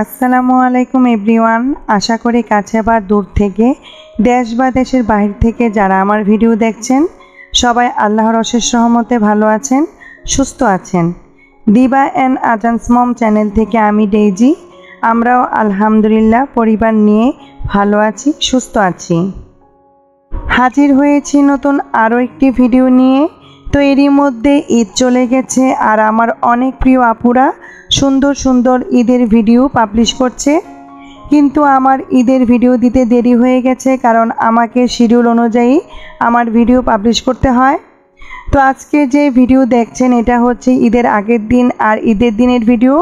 আসসালামু আলাইকুম এভরিওয়ান। আশা করি কাছে বা দূর থেকে দেশ বা দেশের বাইরে থেকে যারা আমার ভিডিও দেখছেন সবাই আল্লাহর অশেষ রহমতে ভালো আছেন, সুস্থ আছেন। দিবা অ্যান্ড আজান্স মম চ্যানেল থেকে আমি ডেইজি। আমরাও আলহামদুলিল্লাহ পরিবার নিয়ে ভালো আছি, সুস্থ আছি। হাজির হয়েছি নতুন আরও একটি ভিডিও নিয়ে। তো এরই মধ্যে ঈদ চলে গেছে আর আমার অনেক প্রিয় আপুরা সুন্দর সুন্দর ঈদের ভিডিও পাবলিশ করছে, কিন্তু আমার ঈদের ভিডিও দিতে দেরি হয়ে গেছে কারণ আমাকে শিডিউল অনুযায়ী আমার ভিডিও পাবলিশ করতে হয়। তো আজকে যে ভিডিও দেখছেন এটা হচ্ছে ঈদের আগের দিন আর ঈদের দিনের ভিডিও।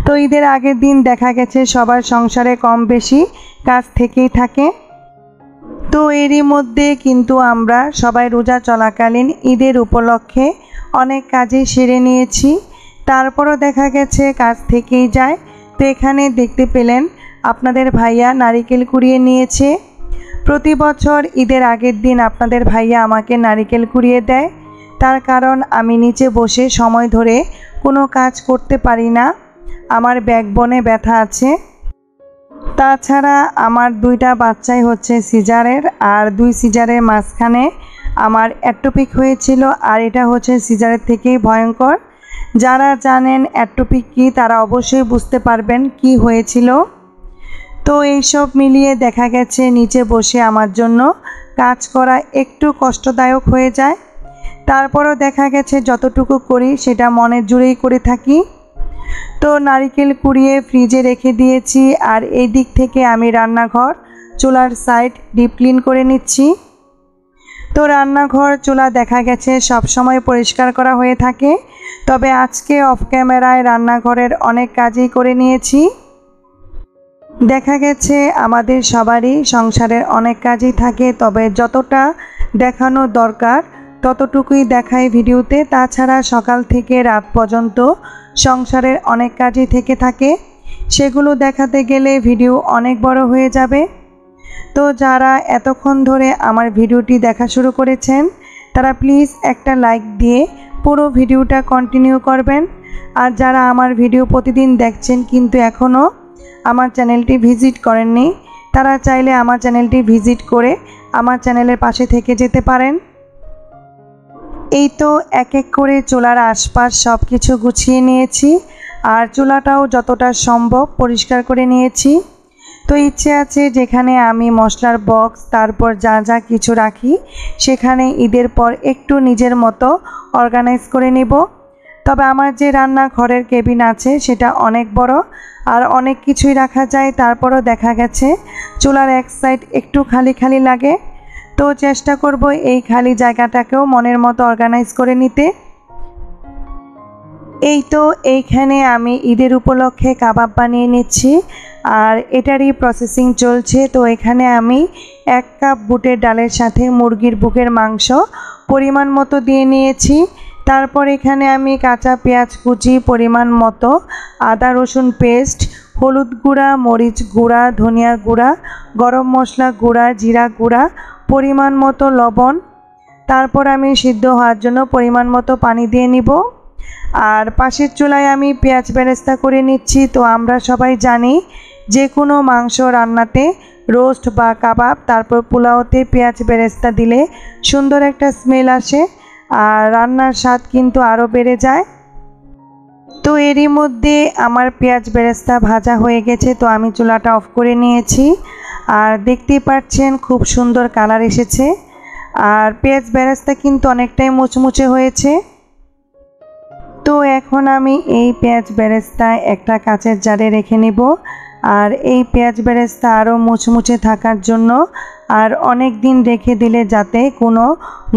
তো ঈদের আগের দিন দেখা গেছে সবার সংসারে কম বেশি কাজ থেকেই থাকে। তো এরই মধ্যে কিন্তু আমরা সবাই রোজা চলাকালীন ঈদের উপলক্ষে অনেক কাজই সেরে নিয়েছি, তারপরও দেখা গেছে কাজ থেকেই যায়। তো এখানে দেখতে পেলেন আপনাদের ভাইয়া নারিকেল কুড়িয়ে নিয়েছে। প্রতি বছর ঈদের আগের দিন আপনাদের ভাইয়া আমাকে নারিকেল কুড়িয়ে দেয়, তার কারণ আমি নিচে বসে সময় ধরে কোনো কাজ করতে পারি না, আমার ব্যাকবোনে ব্যথা আছে। তাছাড়া আমার দুইটা বাচ্চাই হচ্ছে সিজারের, আর দুই সিজারের মাঝখানে আমার অ্যাট্রোপিক হয়েছিল, আর এটা হচ্ছে সিজারের থেকেই ভয়ঙ্কর। যারা জানেন অ্যাট্রোপিক কী তারা অবশ্যই বুঝতে পারবেন কি হয়েছিল। তো এইসব মিলিয়ে দেখা গেছে নিচে বসে আমার জন্য কাজ করা একটু কষ্টদায়ক হয়ে যায়। তারপরও দেখা গেছে যতটুকু করি সেটা মনের জুড়েই করে থাকি। তো নারিকেল কুড়িয়ে ফ্রিজে রেখে দিয়েছি, আর এই দিক থেকে আমি রান্নাঘর চুলার সাইড ডিপ ক্লিন করে নিচ্ছি। তো রান্নাঘর চুলা দেখা গেছে সব সময় পরিষ্কার করা হয়ে থাকে, তবে আজকে অফ ক্যামেরায় রান্নাঘরের অনেক কাজই করে নিয়েছি। দেখা গেছে আমাদের সবারই সংসারের অনেক কাজই থাকে, তবে যতটা দেখানো দরকার ততটুকুই দেখাই ভিডিওতে। তাছাড়া সকাল থেকে রাত পর্যন্ত সংসারের অনেক কাজই থেকে থাকে, সেগুলো দেখাতে গেলে ভিডিও অনেক বড় হয়ে যাবে। তো যারা এতক্ষণ ধরে আমার ভিডিওটি দেখা শুরু করেছেন তারা প্লিজ একটা লাইক দিয়ে পুরো ভিডিওটা কন্টিনিউ করবেন। আর যারা আমার ভিডিও প্রতিদিন দেখছেন কিন্তু এখনও আমার চ্যানেলটি ভিজিট করেননি, তারা চাইলে আমার চ্যানেলটি ভিজিট করে আমার চ্যানেলের পাশে থেকে যেতে পারেন। এই তো এক এক করে চুলার আশপাশ সব কিছু গুছিয়ে নিয়েছি, আর চুলাটাও যতটা সম্ভব পরিষ্কার করে নিয়েছি। তো ইচ্ছে আছে যেখানে আমি মশলার বক্স তারপর যা যা কিছু রাখি সেখানে ঈদের পর একটু নিজের মতো অর্গানাইজ করে নেব। তবে আমার যে রান্নাঘরের কেবিন আছে সেটা অনেক বড় আর অনেক কিছুই রাখা যায়, তারপরও দেখা গেছে চুলার এক সাইড একটু খালি খালি লাগে। তো চেষ্টা করব এই খালি জায়গাটাকেও মনের মতো অর্গানাইজ করে নিতে। এই তো এইখানে আমি ঈদের উপলক্ষে কাবাব বানিয়ে নিচ্ছি, আর এটারই প্রসেসিং চলছে। তো এখানে আমি 1 কাপ বুটের ডালের সাথে মুরগির বুকের মাংস পরিমাণ মতো দিয়ে নিয়েছি। তারপর এখানে আমি কাঁচা পেঁয়াজ কুচি পরিমাণ মতো, আদা রসুন পেস্ট, হলুদ গুঁড়া, মরিচ গুঁড়া, ধনিয়া গুঁড়া, গরম মশলা গুঁড়া, জিরা গুঁড়া, পরিমাণ মতো লবণ, তারপর আমি সিদ্ধ হওয়ার জন্য পরিমাণ মতো পানি দিয়ে নিব। আর পাশের চুলায় আমি পেঁয়াজ বেরেস্তা করে নিচ্ছি। তো আমরা সবাই জানি যে কোনো মাংস রান্নাতে রোস্ট বা কাবাব তারপর পোলাওতে পেঁয়াজ বেরেস্তা দিলে সুন্দর একটা স্মেল আসে আর রান্নার স্বাদ কিন্তু আরও বেড়ে যায়। তো এরই মধ্যে আমার পেঁয়াজ বেরেস্তা ভাজা হয়ে গেছে, তো আমি চুলাটা অফ করে নিয়েছি। আর দেখতেই পাচ্ছেন খুব সুন্দর কালার এসেছে, আর পেঁয়াজ বেরেস্তা কিন্তু অনেকটাই মুচমুচে হয়েছে। তো এখন আমি এই পেঁয়াজ বেরেস্তা একটা কাচের জারে রেখে নেব। আর এই পেঁয়াজ বেরেস্তা আরও মুচমুচে থাকার জন্য আর অনেক দিন রেখে দিলে যাতে কোনো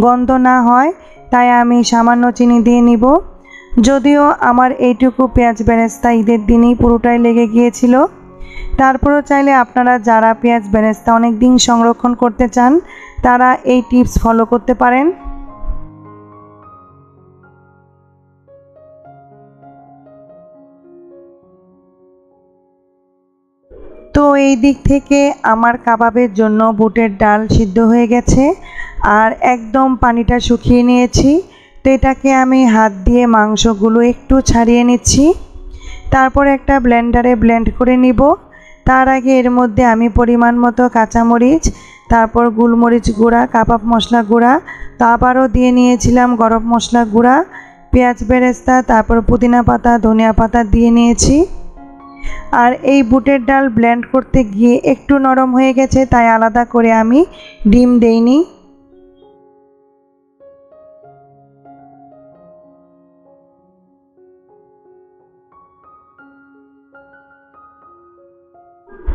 গন্ধ না হয় তাই আমি সামান্য চিনি দিয়ে নিব। যদিও আমার এইটুকু পেঁয়াজ বেরেস্তা ঈদের দিনই পুরোটাই লেগে গিয়েছিল, তারপরও চাইলে আপনারা যারা পেঁয়াজ বেরেস্তা অনেক দিন সংরক্ষণ করতে চান তারা এই টিপস ফলো করতে পারেন। তো এই দিক থেকে আমার কাবাবের জন্য বুটের ডাল সিদ্ধ হয়ে গেছে আর একদম পানিটা শুকিয়ে নিয়েছি। তো এটাকে আমি হাত দিয়ে মাংসগুলো একটু ছাড়িয়ে নিচ্ছি। তারপর একটা ব্লেন্ডারে ব্লেন্ড করে নিব। তার আগে এর মধ্যে আমি পরিমাণ মতো কাঁচামরিচ, তারপর গোলমরিচ গুঁড়া, কাবাব মশলা গুঁড়া, তো আবারও দিয়ে নিয়েছিলাম গরম মশলা গুঁড়া, পেঁয়াজ বেরেস্তা, তারপর পুদিনা পাতা, ধনিয়া পাতা দিয়ে নিয়েছি। আর এই বুটের ডাল ব্লেন্ড করতে গিয়ে একটু নরম হয়ে গেছে, তাই আলাদা করে আমি ডিম দেইনি।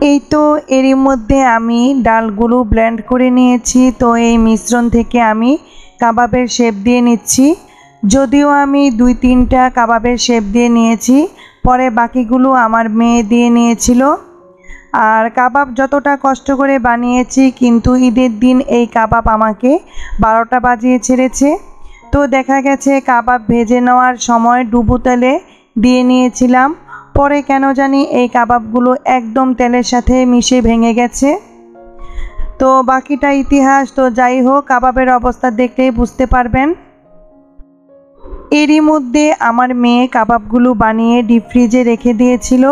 এই তো এরই মধ্যে আমি ডালগুলো ব্লেন্ড করে নিয়েছি। তো এই মিশ্রণ থেকে আমি কাবাবের শেপ দিয়ে নিচ্ছি। যদিও আমি 2-3টা কাবাবের শেপ দিয়ে নিয়েছি, পরে বাকিগুলো আমার মেয়ে দিয়ে নিয়েছিল। আর কাবাব যতটা কষ্ট করে বানিয়েছি, কিন্তু ঈদের দিন এই কাবাব আমাকে 12টা বাজিয়ে ছেড়েছে। তো দেখা গেছে কাবাব ভেজে নেওয়ার সময় ডুবো তেলে দিয়ে নিয়েছিলাম, পরে কেন জানি এই কাবাবগুলো একদম তেলের সাথে মিশে ভেঙে গেছে। তো বাকিটা ইতিহাস। তো যাই হোক, কাবাবের অবস্থা দেখলেই বুঝতে পারবেন। এরই মধ্যে আমার মেয়ে কাবাবগুলো বানিয়ে ডিপ ফ্রিজে রেখে দিয়েছিল।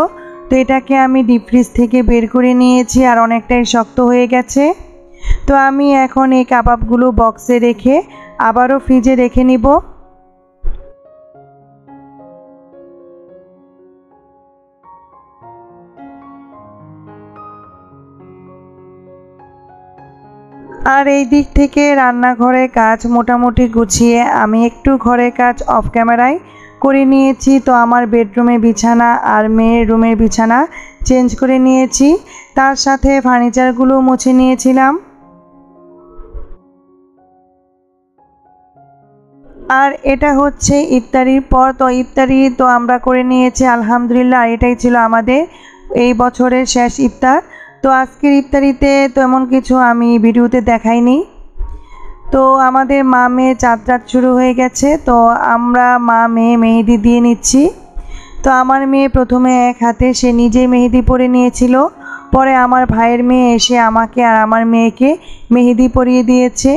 তো এটাকে আমি ডিপ ফ্রিজ থেকে বের করে নিয়েছি, আর অনেকটাই শক্ত হয়ে গেছে। তো আমি এখন এই কাবাবগুলো বক্সে রেখে আবারও ফ্রিজে রেখে নিব। আর এই দিক থেকে রান্নাঘরে কাজ মোটামুটি গুছিয়ে আমি একটু ঘরের কাজ অফ ক্যামেরায় করে নিয়েছি। তো আমার বেডরুমের বিছানা আর মেয়ের রুমের বিছানা চেঞ্জ করে নিয়েছি, তার সাথে ফার্নিচারগুলো মুছে নিয়েছিলাম। আর এটা হচ্ছে ইফতারির পর। তো ইফতারি তো আমরা করে নিয়েছি আলহামদুলিল্লাহ, আর এটাই ছিল আমাদের এই বছরের শেষ ইফতার। তো আজকের ইফতারিতে তেমন কিছু আমি ভিডিওতে দেখাইনি। তো আমাদের মা মেয়ে চাঁদ রাত শুরু হয়ে গেছে। তো আমরা মা মেয়ে মেহেদি দিয়ে নিচ্ছি। তো আমার মেয়ে প্রথমে এক হাতে সে নিজেই মেহেদি পরে নিয়েছিল, পরে আমার ভাইয়ের মেয়ে এসে আমাকে আর আমার মেয়েকে মেহেদি পরিয়ে দিয়েছে।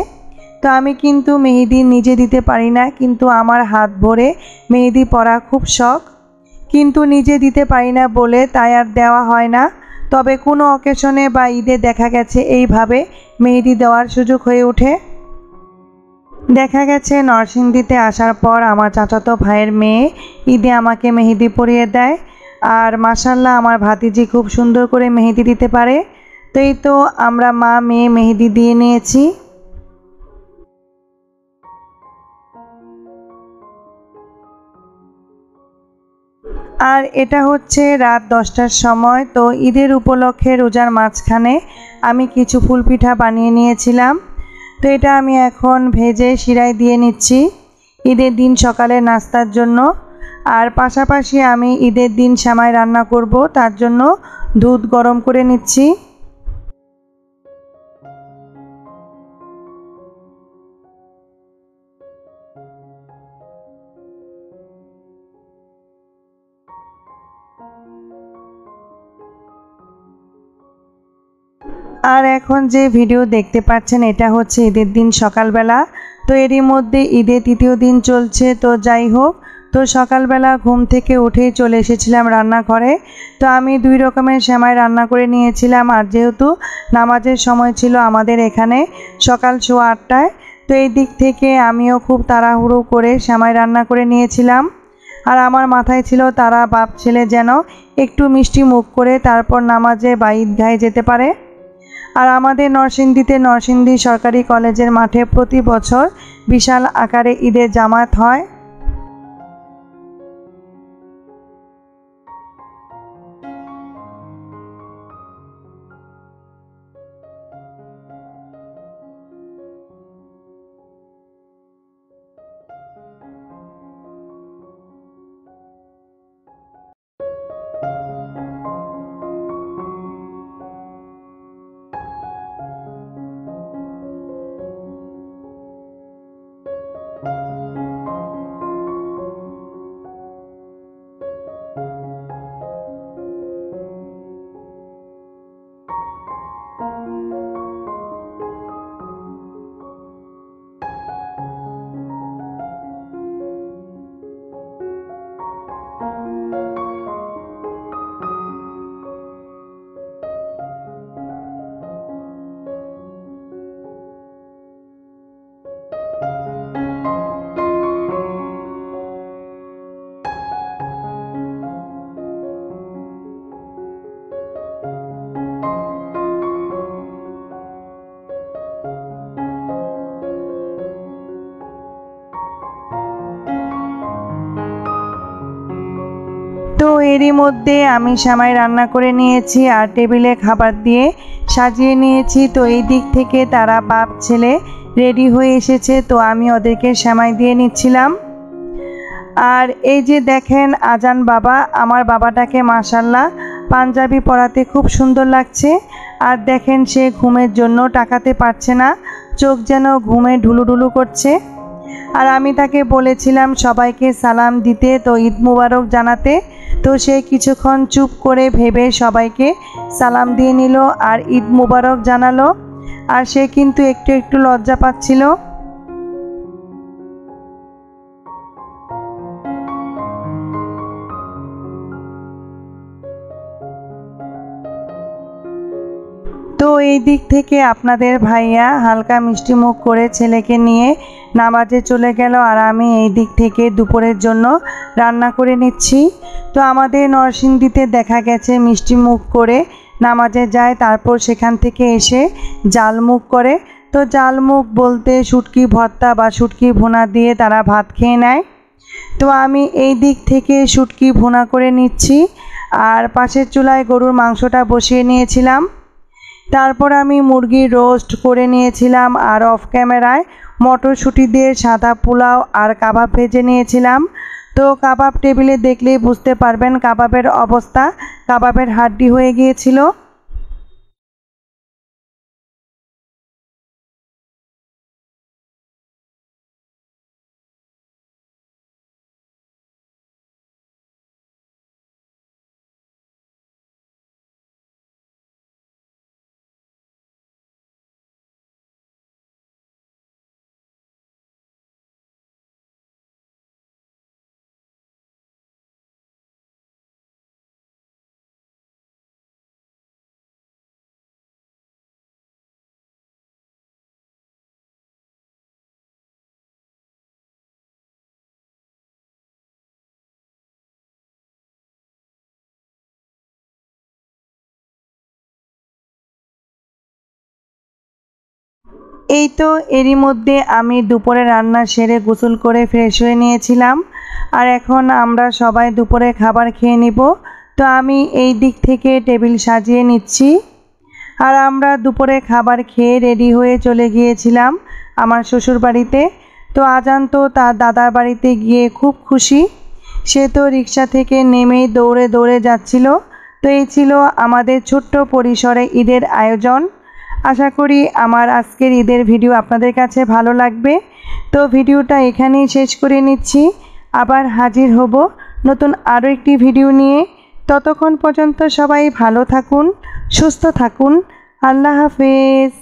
তো আমি কিন্তু মেহেদি নিজে দিতে পারি না, কিন্তু আমার হাত ভরে মেহেদি পরা খুব শখ, কিন্তু নিজে দিতে পারি না বলে তাই আর দেওয়া হয় না। তবে কোনো অকেশনে বা ঈদে দেখা গেছে এইভাবে মেহেদি দেওয়ার সুযোগ হয়ে ওঠে। দেখা গেছে নরসিংদীতে আসার পর আমার চাচাতো ভাইয়ের মেয়ে ঈদে আমাকে মেহেদি পরিয়ে দেয়। আর মাশাল্লাহ আমার ভাতিজি খুব সুন্দর করে মেহেদি দিতে পারে। তো এই তো আমরা মা মেয়ে মেহেদি দিয়ে নিয়েছি। আর এটা হচ্ছে রাত 10টার সময়। তো ঈদের উপলক্ষে রোজার মাঝখানে আমি কিছু ফুলপিঠা বানিয়ে নিয়েছিলাম। তো এটা আমি এখন ভেজে শিরায় দিয়ে নিচ্ছি ঈদের দিন সকালে নাস্তার জন্য। আর পাশাপাশি আমি ঈদের দিন সেমাই রান্না করব, তার জন্য দুধ গরম করে নিচ্ছি। আর এখন যে ভিডিও দেখতে পাচ্ছেন এটা হচ্ছে ঈদের দিন সকালবেলা। তো এরই মধ্যে ঈদের তৃতীয় দিন চলছে। তো যাই হোক, তো সকালবেলা ঘুম থেকে উঠেই চলে এসেছিলাম রান্নাঘরে। তো আমি 2 রকমের সেমাই রান্না করে নিয়েছিলাম। আর যেহেতু নামাজের সময় ছিল আমাদের এখানে সকাল 8:15টায়, তো এই দিক থেকে আমিও খুব তাড়াহুড়ো করে সেমাই রান্না করে নিয়েছিলাম। আর আমার মাথায় ছিল তারা বাপ ছেলে যেন একটু মিষ্টি মুখ করে তারপর নামাজে বা ঈদগাহে যেতে পারে। আর আমাদের নরসিংদীতে নরসিংদী সরকারি কলেজের মাঠে প্রতি বছর বিশাল আকারে ঈদের জামাত হয়। এরই মধ্যে আমি সেমাই রান্না করে নিয়েছি আর টেবিলে খাবার দিয়ে সাজিয়ে নিয়েছি। তো এই দিক থেকে তারা বাপ ছেলে রেডি হয়ে এসেছে, তো আমি ওদেরকে সেমাই দিয়ে নিচ্ছিলাম। আর এই যে দেখেন আজান বাবা, আমার বাবাটাকে মাশাল্লাহ পাঞ্জাবি পরাতে খুব সুন্দর লাগছে। আর দেখেন সে ঘুমের জন্য তাকাতে পারছে না, চোখ যেন ঘুমে ঢুলুঢুলু করছে। আর আমি তাকে বলেছিলাম সবাইকে সালাম দিতে, তো ঈদ মুবারক জানাতে। তো সে কিছুক্ষণ চুপ করে ভেবে সবাইকে সালাম দিয়ে নিল আর ঈদ মুবারক জানালো। আর সে কিন্তু একটু একটু লজ্জা পাচ্ছিল। তো এই দিক থেকে আপনাদের ভাইয়া হালকা মিষ্টি মুখ করে ছেলেকে নিয়ে নামাজে চলে গেল, আর আমি এই দিক থেকে দুপুরের জন্য রান্না করে নিচ্ছি। তো আমাদের নরসিংদীতে দেখা গেছে মিষ্টি মুখ করে নামাজে যায়, তারপর সেখান থেকে এসে জালমুখ করে। তো জালমুখ বলতে শুটকি ভর্তা বা শুটকি ভুনা দিয়ে তারা ভাত খেয়ে নেয়। তো আমি এই দিক থেকে শুটকি ভুনা করে নিচ্ছি, আর পাশের চুলায় গরুর মাংসটা বসিয়ে নিয়েছিলাম। তারপর আমি মুরগির রোস্ট করে নিয়েছিলাম, আর অফ ক্যামেরায় মটরশুঁটি দিয়ে সাদা পোলাও আর কাবাব ভেজে নিয়েছিলাম। তো কাবাব টেবিলে দেখলেই বুঝতে পারবেন কাবাবের অবস্থা, কাবাবের হাড্ডি হয়ে গিয়েছিল। এই তো এরই মধ্যে আমি দুপুরে রান্না সেরে গোসল করে ফ্রেশ হয়ে নিয়েছিলাম, আর এখন আমরা সবাই দুপুরে খাবার খেয়ে নিব। তো আমি এই দিক থেকে টেবিল সাজিয়ে নিচ্ছি। আর আমরা দুপুরে খাবার খেয়ে রেডি হয়ে চলে গিয়েছিলাম আমার শ্বশুর বাড়িতে। তো আজান তো তার দাদার বাড়িতে গিয়ে খুব খুশি, সে তো রিক্সা থেকে নেমেই দৌড়ে দৌড়ে যাচ্ছিল। তো এই ছিল আমাদের ছোট্ট পরিসরে ঈদের আয়োজন। আশা করি আমার আজকের ঈদের ভিডিও আপনাদের কাছে ভালো লাগবে। তো ভিডিওটা এখানেই শেষ করে নিচ্ছি, আবার হাজির হব নতুন আরও একটি ভিডিও নিয়ে। ততক্ষণ পর্যন্ত সবাই ভালো থাকুন, সুস্থ থাকুন। আল্লাহ হাফেজ।